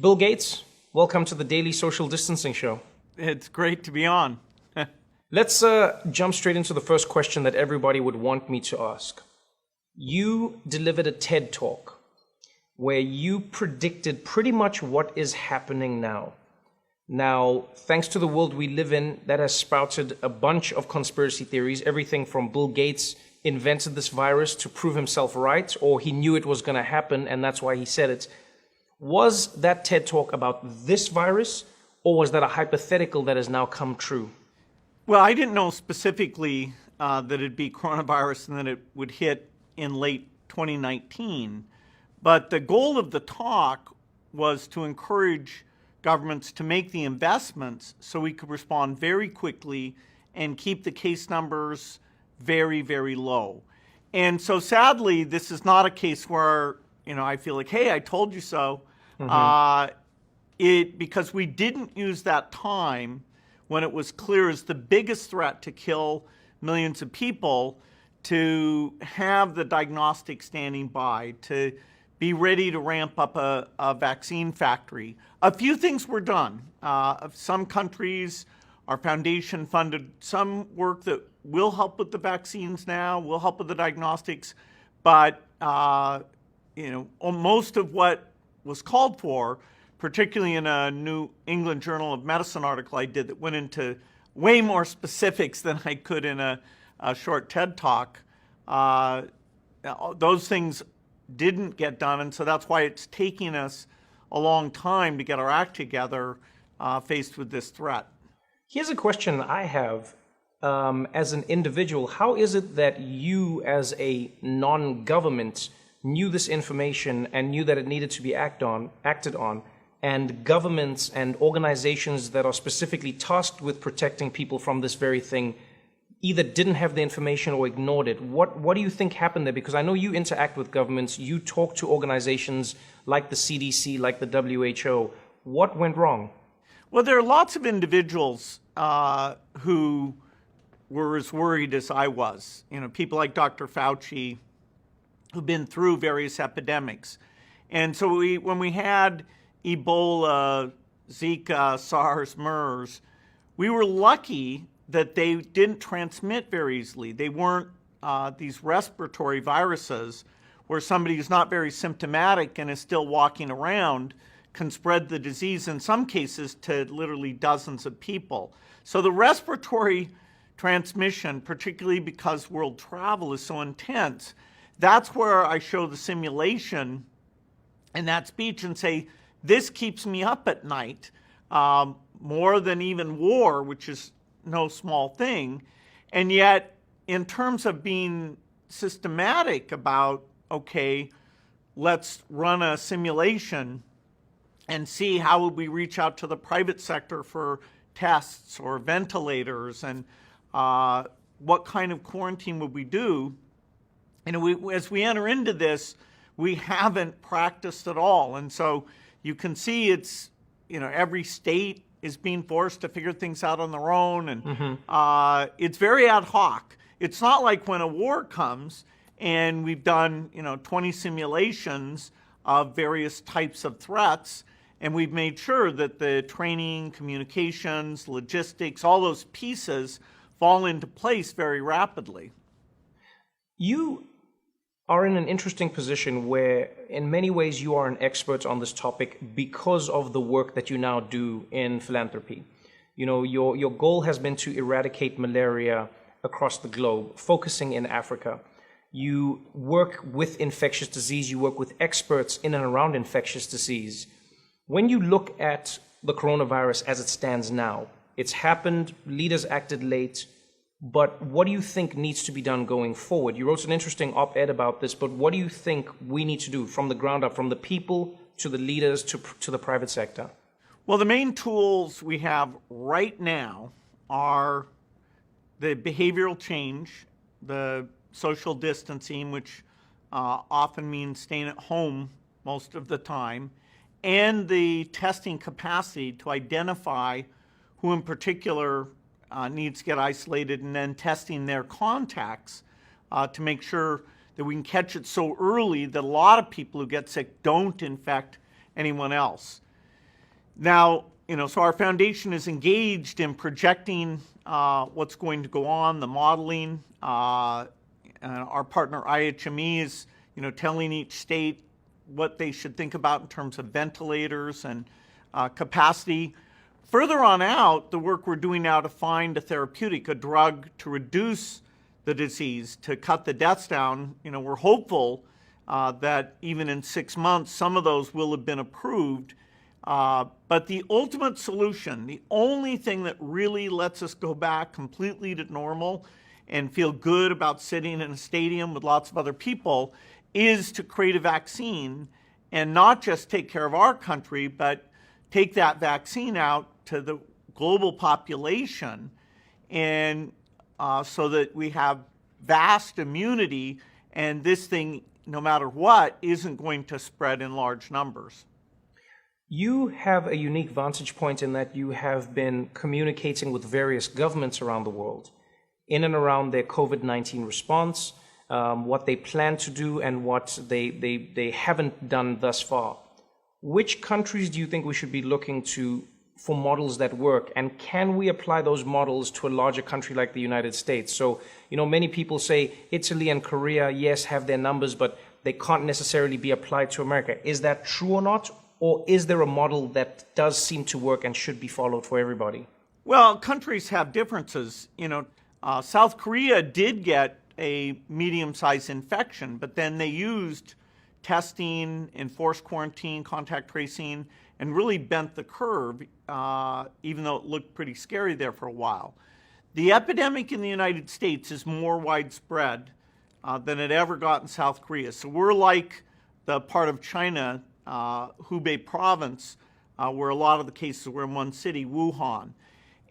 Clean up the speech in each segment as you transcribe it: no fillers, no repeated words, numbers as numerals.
Bill Gates, welcome to the Daily Social Distancing Show. It's great to be on. Let's jump straight into the first question that everybody would want me to ask. You delivered a TED Talk where you predicted pretty much what is happening now. Now, thanks to the world we live in, that has sprouted a bunch of conspiracy theories, everything from Bill Gates invented this virus to prove himself right, or he knew it was going to happen and that's why he said it. Was that TED Talk about this virus, or was that a hypothetical that has now come true? Well, I didn't know specifically that it'd be coronavirus and that it would hit in late 2019. But the goal of the talk was to encourage governments to make the investments so we could respond very quickly and keep the case numbers very, very low. And so sadly, this is not a case where, I feel like, hey, I told you so. Because we didn't use that time when it was clear as the biggest threat to kill millions of people, to have the diagnostic standing by, to be ready to ramp up a vaccine factory. A few things were done. Some countries, our foundation funded some work that will help with the vaccines now, will help with the diagnostics, but most of what was called for, particularly in a New England Journal of Medicine article I did that went into way more specifics than I could in a short TED Talk, those things didn't get done, and so that's why it's taking us a long time to get our act together faced with this threat. Here's a question I have as an individual. How is it that you, as a non-government, knew this information and knew that it needed to be acted on, and governments and organizations that are specifically tasked with protecting people from this very thing either didn't have the information or ignored it? What do you think happened there? Because I know you interact with governments, you talk to organizations like the CDC, like the WHO. What went wrong? Well, there are lots of individuals who were as worried as I was. People like Dr. Fauci, who've been through various epidemics. And so when we had Ebola, Zika, SARS, MERS, we were lucky that they didn't transmit very easily. They weren't these respiratory viruses where somebody who's not very symptomatic and is still walking around can spread the disease in some cases to literally dozens of people. So the respiratory transmission, particularly because world travel is so intense, that's where I show the simulation in that speech and say, this keeps me up at night more than even war, which is no small thing. And yet, in terms of being systematic about, okay, let's run a simulation and see how would we reach out to the private sector for tests or ventilators, and what kind of quarantine would we do? As we enter into this, we haven't practiced at all. And so you can see it's, every state is being forced to figure things out on their own. And it's very ad hoc. It's not like when a war comes and we've done, 20 simulations of various types of threats, and we've made sure that the training, communications, logistics, all those pieces fall into place very rapidly. You are in an interesting position where in many ways you are an expert on this topic because of the work that you now do in philanthropy. Your goal has been to eradicate malaria across the globe, focusing in Africa. You work with infectious disease, you work with experts in and around infectious disease. When you look at the coronavirus as it stands now, it's happened, leaders acted late, but what do you think needs to be done going forward? You wrote an interesting op-ed about this, but what do you think we need to do from the ground up, from the people to the leaders to the private sector? Well, the main tools we have right now are the behavioral change, the social distancing, which often means staying at home most of the time, and the testing capacity to identify who in particular needs to get isolated, and then testing their contacts to make sure that we can catch it so early that a lot of people who get sick don't infect anyone else. Now, so our foundation is engaged in projecting what's going to go on, the modeling. And our partner IHME is, telling each state what they should think about in terms of ventilators and capacity. Further on out, the work we're doing now to find a therapeutic, a drug to reduce the disease, to cut the deaths down, we're hopeful that even in 6 months, some of those will have been approved. But the ultimate solution, the only thing that really lets us go back completely to normal and feel good about sitting in a stadium with lots of other people, is to create a vaccine and not just take care of our country, but take that vaccine out to the global population, and so that we have vast immunity, and this thing, no matter what, isn't going to spread in large numbers. You have a unique vantage point in that you have been communicating with various governments around the world in and around their COVID-19 response, what they plan to do and what they haven't done thus far. Which countries do you think we should be looking to for models that work? And can we apply those models to a larger country like the United States? So, many people say Italy and Korea, yes, have their numbers, but they can't necessarily be applied to America. Is that true or not? Or is there a model that does seem to work and should be followed for everybody? Well, countries have differences. South Korea did get a medium-sized infection, but then they used testing, enforced quarantine, contact tracing, and really bent the curve, even though it looked pretty scary there for a while. The epidemic in the United States is more widespread than it ever got in South Korea. So we're like the part of China, Hubei province, where a lot of the cases were in one city, Wuhan.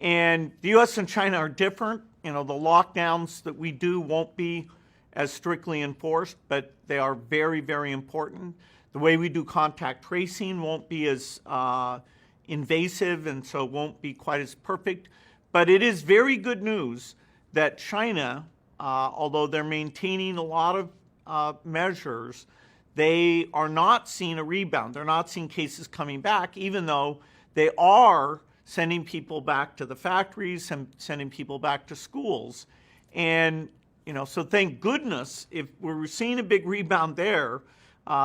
And the US and China are different. The lockdowns that we do won't be as strictly enforced, but they are very, very important. The way we do contact tracing won't be as invasive, and so won't be quite as perfect. But it is very good news that China, although they're maintaining a lot of measures, they are not seeing a rebound. They're not seeing cases coming back, even though they are sending people back to the factories and sending people back to schools. And so thank goodness, if we're seeing a big rebound there,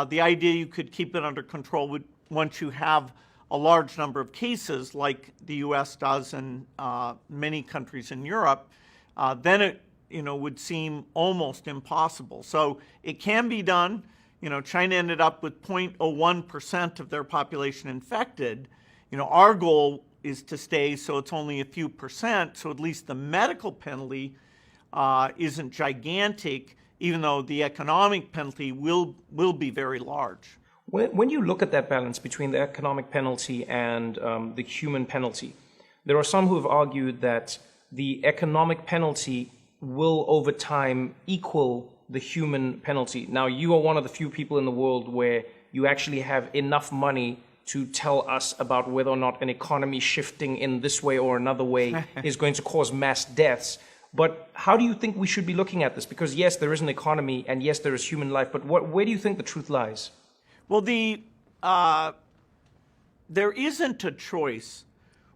the idea you could keep it under control would, once you have a large number of cases like the US does and many countries in Europe, then it would seem almost impossible. So it can be done. China ended up with 0.01% of their population infected. Our goal is to stay so it's only a few percent, so at least the medical penalty isn't gigantic, even though the economic penalty will be very large. When you look at that balance between the economic penalty and the human penalty, there are some who have argued that the economic penalty will over time equal the human penalty. Now, you are one of the few people in the world where you actually have enough money to tell us about whether or not an economy shifting in this way or another way is going to cause mass deaths. But how do you think we should be looking at this? Because yes, there is an economy and yes, there is human life, but where do you think the truth lies? Well, there isn't a choice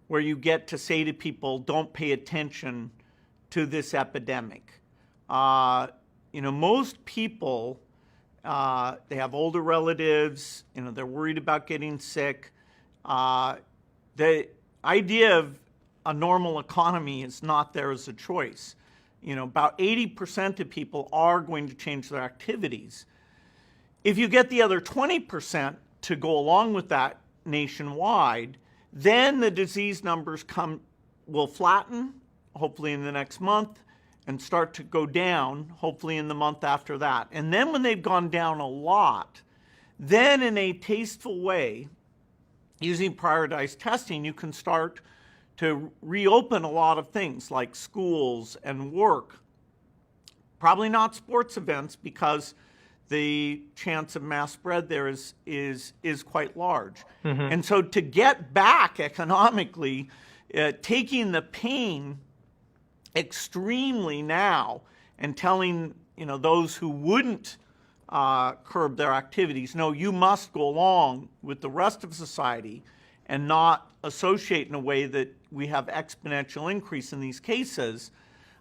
where you get to say to people, don't pay attention to this epidemic. Most people, they have older relatives, they're worried about getting sick. The idea of a normal economy is not there as a choice. About 80% of people are going to change their activities. If you get the other 20% to go along with that nationwide, then the disease numbers will flatten, hopefully in the next month, and start to go down, hopefully in the month after that. And then when they've gone down a lot, then in a tasteful way, using prioritized testing, you can start to reopen a lot of things like schools and work. Probably not sports events, because the chance of mass spread there is quite large. Mm-hmm. And so to get back economically, taking the pain extremely now and telling those who wouldn't curb their activities, no, you must go along with the rest of society and not associate in a way that we have exponential increase in these cases,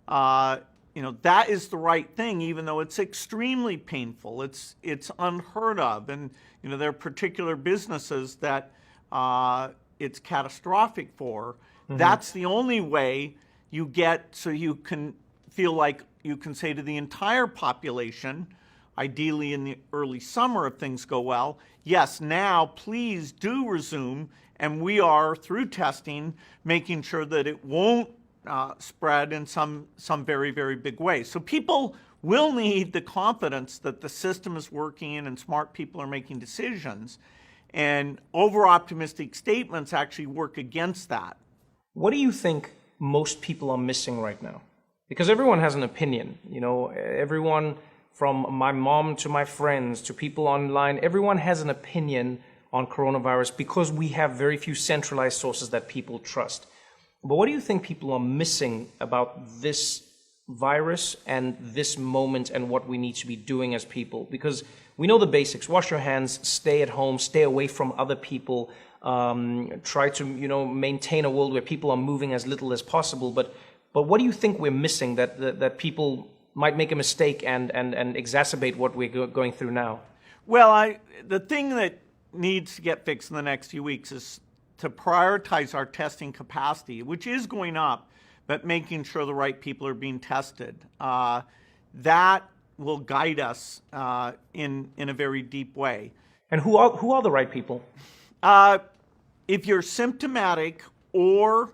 that is the right thing, even though it's extremely painful. It's unheard of. And, there are particular businesses that it's catastrophic for. Mm-hmm. That's the only way you get so you can feel like you can say to the entire population, ideally in the early summer if things go well, yes, now please do resume, and we are, through testing, making sure that it won't spread in some very, very big way. So people will need the confidence that the system is working and smart people are making decisions, and over-optimistic statements actually work against that. What do you think most people are missing right now? Because everyone has an opinion, everyone from my mom to my friends to people online, everyone has an opinion on coronavirus because we have very few centralized sources that people trust. But what do you think people are missing about this virus and this moment and what we need to be doing as people? Because we know the basics: wash your hands, stay at home, stay away from other people, try to maintain a world where people are moving as little as possible. But what do you think we're missing that people might make a mistake and exacerbate what we're going through now? Well, the thing that needs to get fixed in the next few weeks is to prioritize our testing capacity, which is going up, but making sure the right people are being tested. That will guide us in a very deep way. And who are the right people? If you're symptomatic or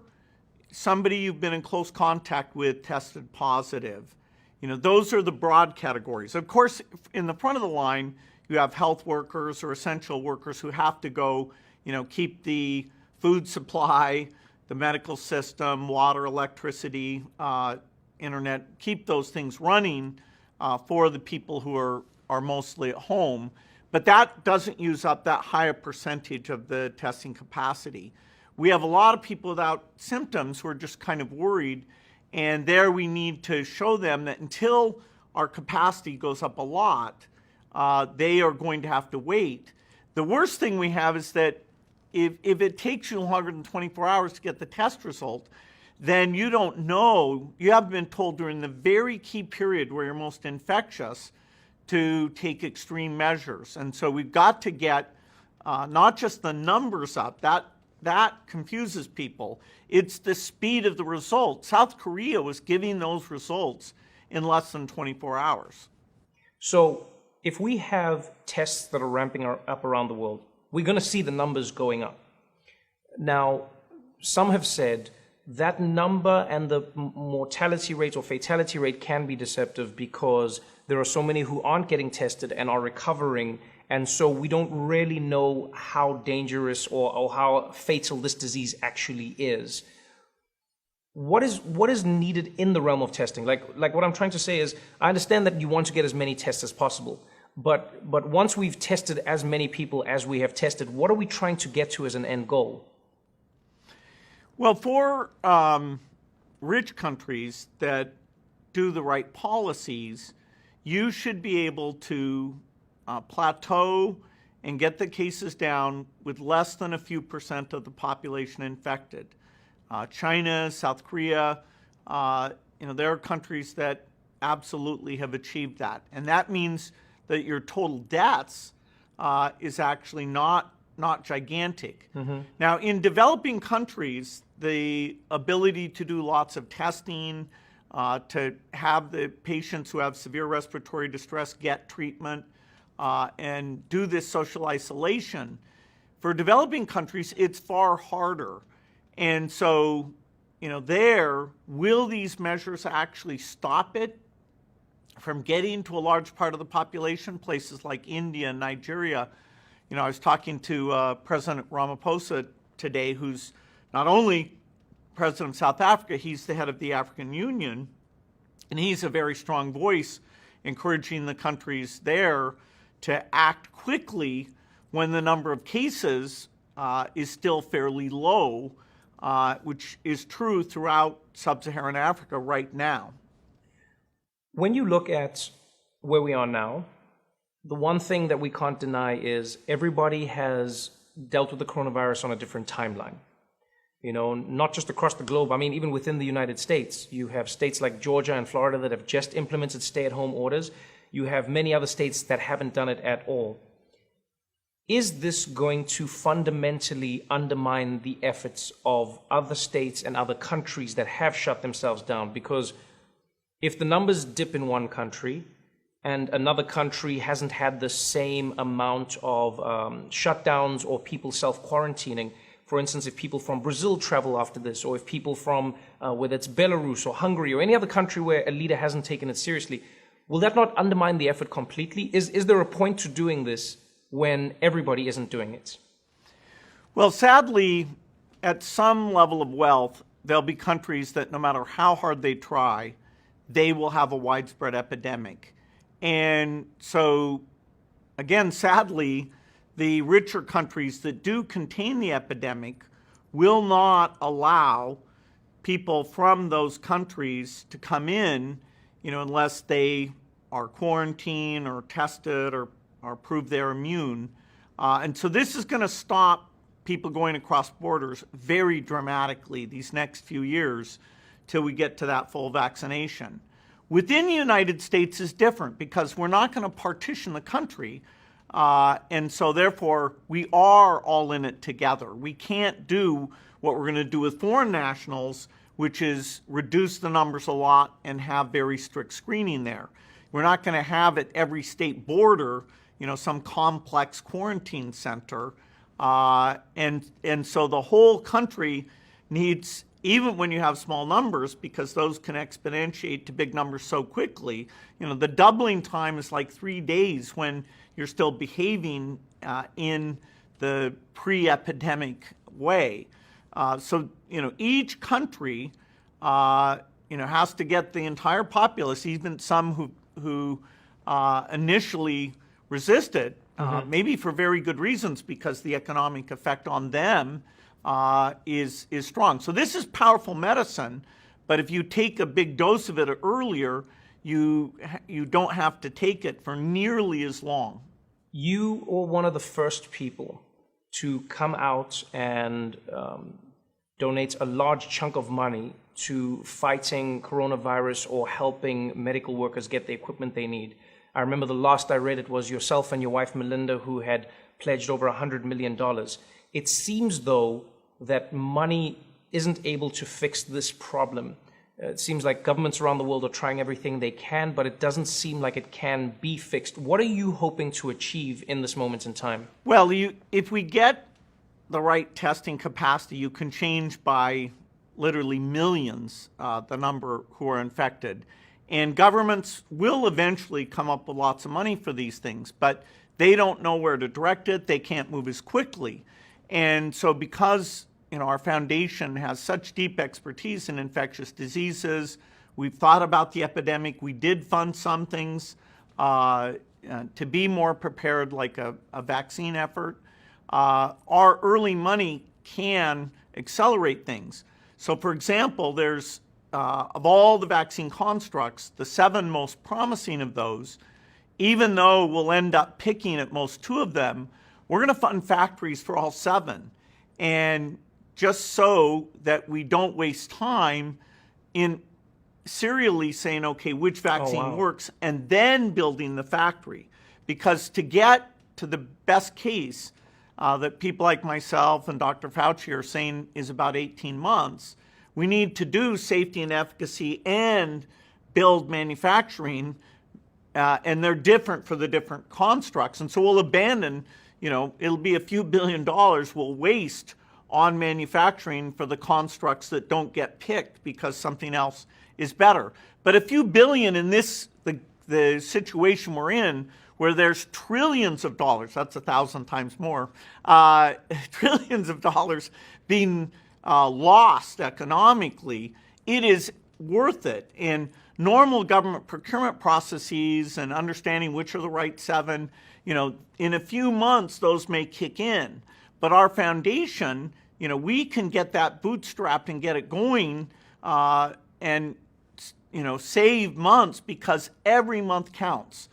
somebody you've been in close contact with tested positive, those are the broad categories. Of course, in the front of the line, you have health workers or essential workers who have to go, keep the food supply, the medical system, water, electricity, internet, keep those things running for the people who are mostly at home. But that doesn't use up that higher percentage of the testing capacity. We have a lot of people without symptoms who are just kind of worried, and there we need to show them that until our capacity goes up a lot, they are going to have to wait. The worst thing we have is that if it takes you longer than 24 hours to get the test result, then you don't know, you haven't been told during the very key period where you're most infectious to take extreme measures. And so we've got to get not just the numbers up, that confuses people. It's the speed of the results. South Korea was giving those results in less than 24 hours. So if we have tests that are ramping up around the world, we're going to see the numbers going up. Now, some have said that number and the mortality rate or fatality rate can be deceptive because there are so many who aren't getting tested and are recovering, and so we don't really know how dangerous or how fatal this disease actually is. What is needed in the realm of testing? Like what I'm trying to say is, I understand that you want to get as many tests as possible, but once we've tested as many people as we have tested, what are we trying to get to as an end goal? Well, for rich countries that do the right policies, you should be able to plateau and get the cases down with less than a few percent of the population infected. China, South Korea, there are countries that absolutely have achieved that. And that means that your total deaths is actually not gigantic. Mm-hmm. Now, in developing countries, the ability to do lots of testing, to have the patients who have severe respiratory distress get treatment, and do this social isolation, for developing countries, it's far harder. And so, will these measures actually stop it from getting to a large part of the population? Places like India and Nigeria. I was talking to President Ramaphosa today, who's not only president of South Africa, he's the head of the African Union, and he's a very strong voice encouraging the countries there to act quickly when the number of cases is still fairly low, which is true throughout sub-Saharan Africa right now. When you look at where we are now, the one thing that we can't deny is everybody has dealt with the coronavirus on a different timeline. You know, not just across the globe. I mean, even within the United States, you have states like Georgia and Florida that have just implemented stay-at-home orders. You have many other states that haven't done it at all. Is this going to fundamentally undermine the efforts of other states and other countries that have shut themselves down? Because if the numbers dip in one country and another country hasn't had the same amount of shutdowns or people self-quarantining, for instance, if people from Brazil travel after this, or if people from, whether it's Belarus or Hungary or any other country where a leader hasn't taken it seriously, will that not undermine the effort completely? Is there a point to doing this when everybody isn't doing it? Well, sadly, at some level of wealth, there'll be countries that no matter how hard they try, they will have a widespread epidemic. And so, again, sadly, the richer countries that do contain the epidemic will not allow people from those countries to come in, unless they are quarantined or tested or prove they're immune. And so this is going to stop people going across borders very dramatically these next few years till we get to that full vaccination. Within the United States is different because we're not going to partition the country. And so therefore, we are all in it together. We can't do what we're going to do with foreign nationals, which is reduce the numbers a lot and have very strict screening there. We're not going to have at every state border, some complex quarantine center. And so the whole country needs, even when you have small numbers, because those can exponentiate to big numbers so quickly, the doubling time is like 3 days when you're still behaving in the pre-epidemic way. So each country, has to get the entire populace, even some who initially resisted, maybe for very good reasons, because the economic effect on them is strong. So this is powerful medicine, but if you take a big dose of it earlier, you don't have to take it for nearly as long. You were one of the first people to come out and donate a large chunk of money to fighting coronavirus or helping medical workers get the equipment they need. I remember the last I read it was yourself and your wife Melinda who had pledged over $100 million. It seems though that money isn't able to fix this problem. It seems like governments around the world are trying everything they can, but it doesn't seem like it can be fixed. What are you hoping to achieve in this moment in time? Well, if we get the right testing capacity, you can change by literally millions the number who are infected. And governments will eventually come up with lots of money for these things, but they don't know where to direct it. They can't move as quickly. And so because our foundation has such deep expertise in infectious diseases, we've thought about the epidemic. We did fund some things to be more prepared, like a vaccine effort. Our early money can accelerate things. So for example, there's of all the vaccine constructs, the 7 most promising of those, even though we'll end up picking at most 2 of them, we're going to fund factories for all 7. And just so that we don't waste time in serially saying, okay, which vaccine works, and then building the factory. Because to get to the best case that people like myself and Dr. Fauci are saying is about 18 months, we need to do safety and efficacy and build manufacturing, and they're different for the different constructs. And so we'll abandon, it'll be a few $1 billion we'll waste on manufacturing for the constructs that don't get picked because something else is better. But a few billion in the situation we're in, where there's trillions of dollars, that's 1,000 times more, trillions of dollars being lost economically, it is worth it. And normal government procurement processes and understanding which are the right 7, in a few months those may kick in. But our foundation, we can get that bootstrapped and get it going and save months because every month counts.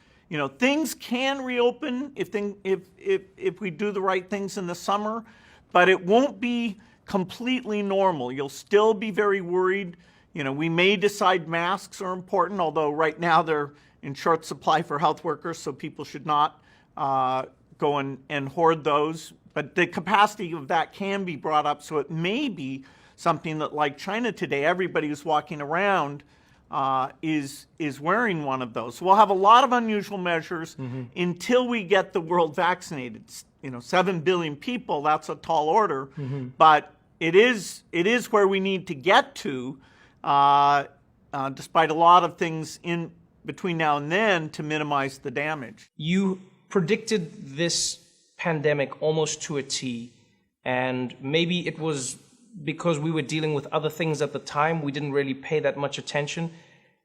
things can reopen if we do the right things in the summer, but it won't be completely normal. You'll still be very worried. We may decide masks are important, although right now they're in short supply for health workers, so people should not go and hoard those. But the capacity of that can be brought up, so it may be something that, like China today, everybody who's walking around is wearing one of those. So we'll have a lot of unusual measures until we get the world vaccinated. 7 billion people, that's a tall order, but it is where we need to get to, despite a lot of things in between now and then, to minimize the damage. You predicted this pandemic almost to a T, and maybe it was because we were dealing with other things at the time. We didn't really pay that much attention.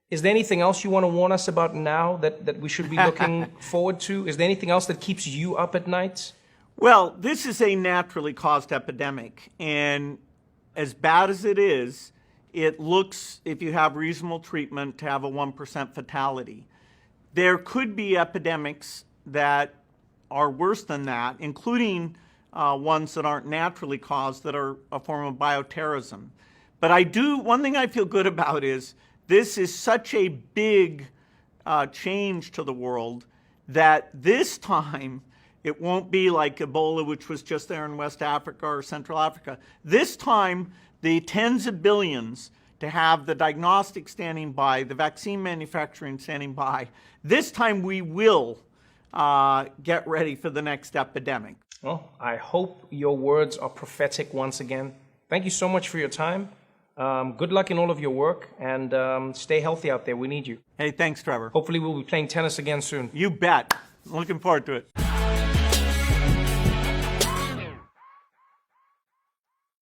Is there anything else you want to warn us about now that we should be looking forward to? Is there anything else that keeps you up at night? Well, this is a naturally caused epidemic, and as bad as it is, it looks, if you have reasonable treatment, to have a 1% fatality. There could be epidemics that are worse than that, including ones that aren't naturally caused, that are a form of bioterrorism. But one thing I feel good about is this is such a big change to the world that this time it won't be like Ebola, which was just there in West Africa or Central Africa. This time, the tens of billions to have the diagnostic standing by, the vaccine manufacturing standing by, this time we will get ready for the next epidemic. Well, I hope your words are prophetic once again. Thank you so much for your time. Good luck in all of your work, and stay healthy out there. We need you. Hey, thanks, Trevor. Hopefully we'll be playing tennis again soon. You bet. Looking forward to it.